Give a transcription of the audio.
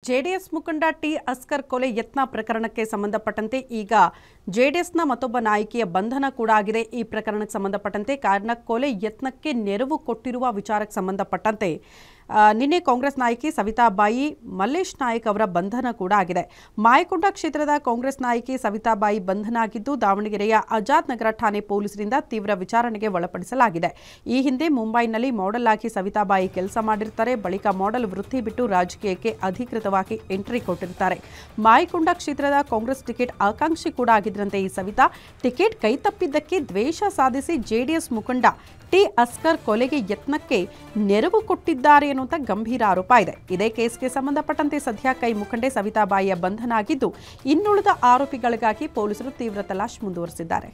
JDS ಮುಖಂಡ T Oscar ಕೊಲೆ ಯತ್ನ ಪ್ರಕರಣಕ್ಕೆ ಸಂಬಂಧಪಟ್ಟಂತೆ ಈಗ ಜೆಡಿಎಸ್ನ ಮತ್ತೊಬ್ಬ ನಾಯಕಿಯ ಬಂಧನ ಕೂಡ ಆಗಿದೆ। ಈ ಪ್ರಕರಣಕ್ಕೆ ಸಂಬಂಧಪಟ್ಟಂತೆ ಕಾರಣ ಕೊಲೆ ಯತ್ನಕ್ಕೆ ನೆರವು ಕೊಟ್ಟಿರುವ ವಿಚಾರಕ್ಕೆ ಸಂಬಂಧಪಟ್ಟಂತೆ ನಿನ್ನೆ ಕಾಂಗ್ರೆಸ್ ನಾಯಕಿ ಸವಿತಾ ಬಾಯಿ ಮಲ್ಲೇಶ್ ನಾಯಕ್ ಅವರ ಬಂಧನ ಕೂಡ ಆಗಿದೆ। ಮಾಯಕೊಂಡ ಕ್ಷೇತ್ರದ ಕಾಂಗ್ರೆಸ್ ನಾಯಕಿ ಸವಿತಾ ಬಾಯಿ ಬಂಧನ ಆಗಿದ್ದು ದಾವಣಗೆರೆಯ ಆಜಾದ್ ನಗರ ಠಾಣೆ ಪೊಲೀಸರಿಂದ ತೀವ್ರ ವಿಚಾರಣೆಗೆ ಒಳಪಡಿಸಲಾಗಿದೆ। ಈ ಹಿಂದೆ ಮುಂಬೈನಲ್ಲಿ ಮಾಡೆಲ್ ಆಗಿ ಸವಿತಾ ಬಾಯಿ ಕೆಲಸ ಮಾಡಿರ್ತಾರೆ। ಬಳಿಕ ಮಾಡೆಲ್ ವೃತ್ತಿ ಬಿಟ್ಟು ರಾಜಕೀಯಕ್ಕೆ ಅಧಿಕೃತವಾಗಿ ಎಂಟ್ರಿ ಕೊಟ್ಟಿರ್ತಾರೆ। ಮಾಯಕೊಂಡ ಕ್ಷೇತ್ರದ ಕಾಂಗ್ರೆಸ್ ಟಿಕೆಟ್ ಆಕಾಂಕ್ಷಿ ಕೂಡ ಆಗಿದ್ರಂತೆ ಈ ಸವಿತಾ ಟಿಕೆಟ್ ಕೈತಪ್ಪಿದ್ದಕ್ಕೆ ದ್ವೇಷ ಸಾಧಿಸಿ ಜೆಡಿಎಸ್ ಮುಖಂಡ ಟಿ ಅಸ್ಕರ್ ಕೊಲೆಗೆ ಯತ್ನಕ್ಕೆ ನೆರವು ಕೊಟ್ಟಿದ್ದಾರೆ ಎನ್ನುವಂತ ಗಂಭೀರ ಆರೋಪ ಇದೆ। ಇದೇ ಕೇಸ್ಗೆ ಸಂಬಂಧಪಟ್ಟಂತೆ ಸದ್ಯ ಕೈ ಮುಖಂಡೆ ಸವಿತಾ ಬಾಯಿಯ ಬಂಧನ ಆಗಿದ್ದು ಇನ್ನುಳಿದ ಆರೋಪಿಗಳಿಗಾಗಿ ಪೊಲೀಸರು ತೀವ್ರ ತಲಾಶ್ ಮುಂದುವರೆಸಿದ್ದಾರೆ।